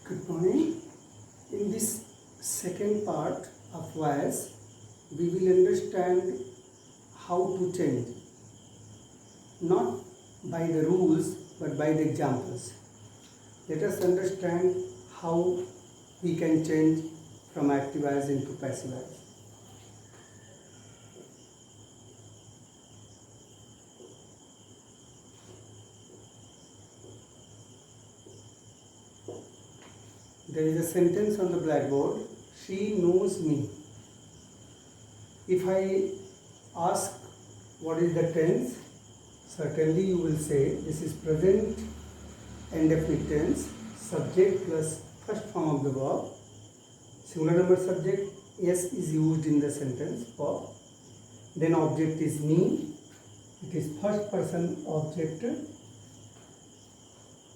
Good morning. In this second part of voice, we will understand how to change, not by the rules but by the examples. Let us understand how we can change from active voice into passive voice. There is a sentence on the blackboard, she knows me. If I ask what is the tense, certainly you will say this is present indefinite tense, subject plus first form of the verb, singular number subject, S is used in the sentence for, then object is me, it is first person object.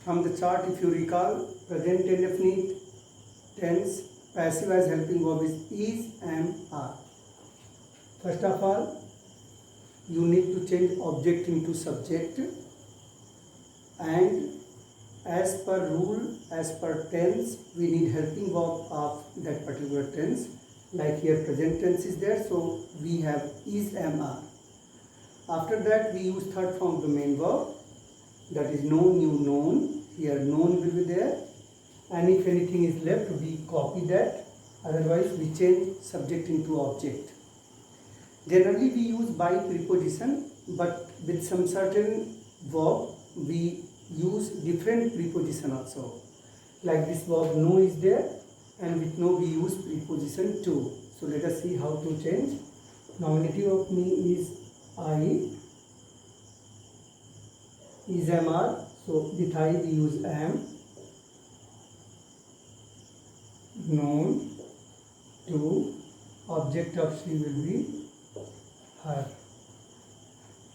From the chart, if you recall, present indefinite tense, passive as helping verb is, am, are. First of all, you need to change object into subject, and as per rule, as per tense, we need helping verb of that particular tense. Like here present tense is there, so we have is, am, are. After that, we use third form of the main verb, that is known, knew, known. Here known will be there, and if anything is left, we copy that, otherwise we change subject into object. Generally we use by preposition, but with some certain verb we use different preposition also. Like this verb know is there, and with know we use preposition to. So let us see how to change. Nominative of me is I, is, am, are. So with I we use am. Known, to, object of she will be her.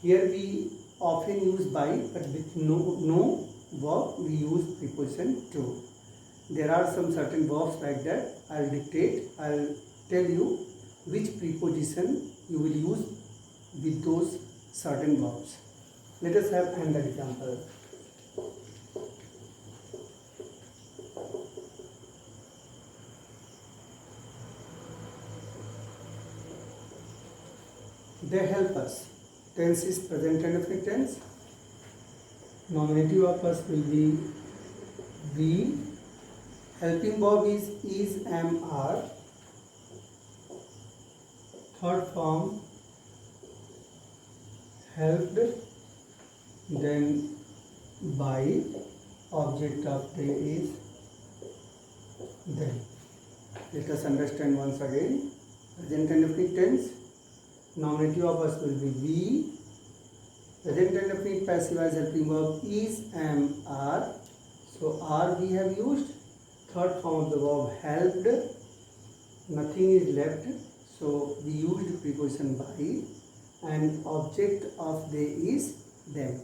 Here we often use by, but with no verb we use preposition to. There are some certain verbs like that. I'll dictate, I'll tell you which preposition you will use with those certain verbs. Let us have another example. They help us. Tense is present indefinite tense. Nominative of us will be we. Helping verb is, am, are. Third form helped, then by, object of they is them. Let us understand once again. Present indefinite tense. Nominative of us will be we. Present indefinite passive as helping verb is, am, are. So are we have used. Third form of the verb helped. Nothing is left. So we used preposition by, and object of they is them.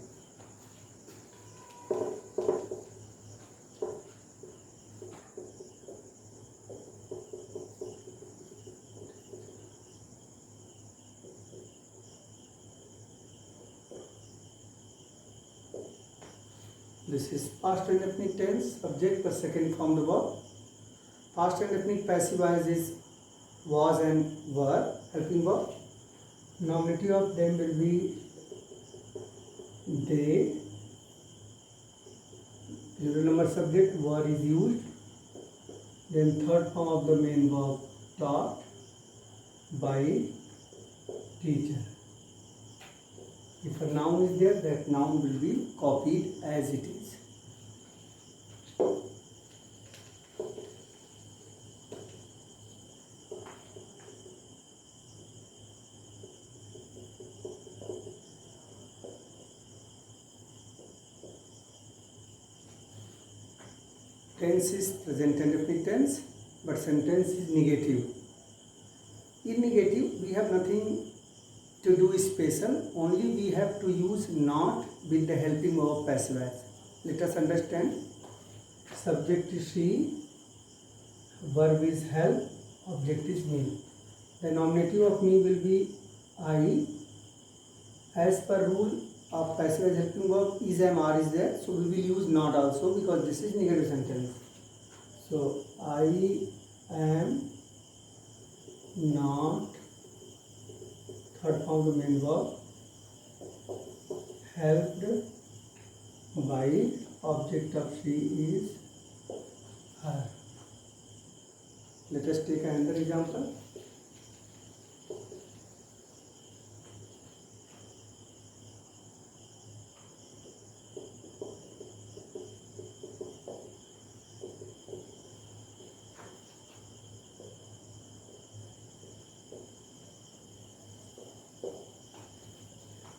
This is past indefinite tense, subject plus second form the verb. Past indefinite passive voice is was and were, helping verb. Nominative of them will be they. Plural number subject, were is used. Then third form of the main verb, taught, by, teacher. If a noun is there, that noun will be copied as it is. Tense is present indefinite tense, but sentence is negative. In negative, we have nothing to do special, only we have to use not with the helping verb passive voice. Let us understand. Subject is she, verb is help, object is me. The nominative of me will be I. As per rule of passive voice helping verb is, am, are is there, so we will use not also because this is negative sentence. So I am not, third form the main verb, helped by, object of she is her. Let us take another example.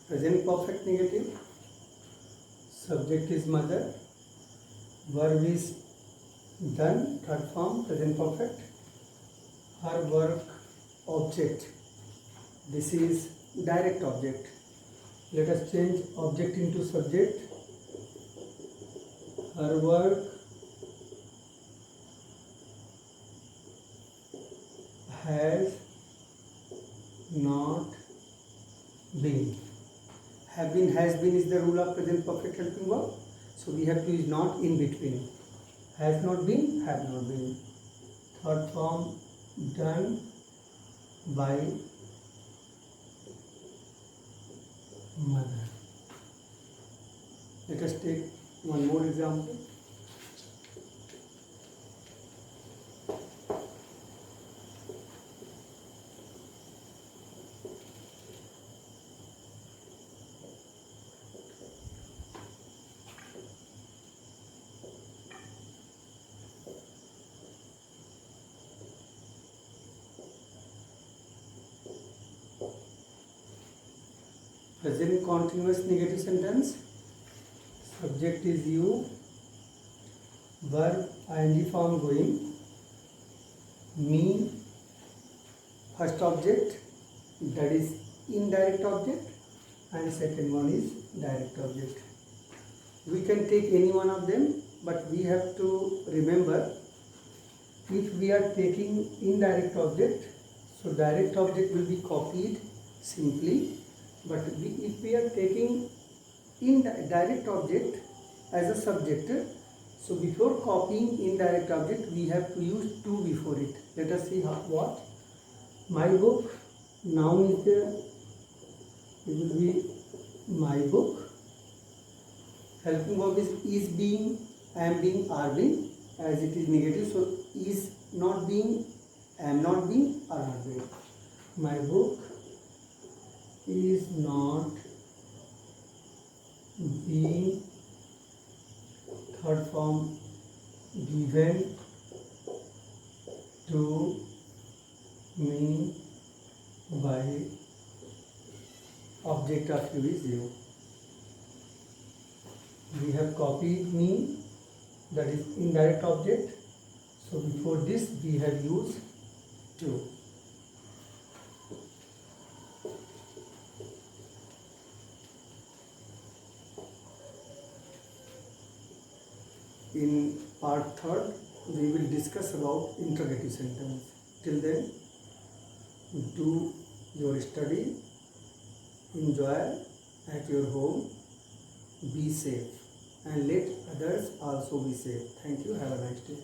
Present perfect negative, subject is mother, verb is done, third form present perfect, her work object, this is direct object. Let us change object into subject. Her work has not been. Have been, has been is the rule of present perfect helping verb. So we have to use not in between. Has not been, have not been. Third form done by mother. Let us take one more example. Present continuous negative sentence. Subject is you, verb ing form going, me first object, that is indirect object, and second one is direct object. We can take any one of them, but we have to remember, if we are taking indirect object, so direct object will be copied simply. But if we are taking indirect object as a subject, so before copying indirect object, we have to use to before it. Let us see what. My book, noun is there, it will be my book. Helping verb is being, am being, are being, as it is negative, so is not being, am not being, are not being. My book is not being, third form given to me by, object of you is you. We have copied me, that is indirect object, so before this we have used to. In part third, we will discuss about interrogative sentence. Till then, do your study, enjoy at your home, be safe, and let others also be safe. Thank you. Have a nice day.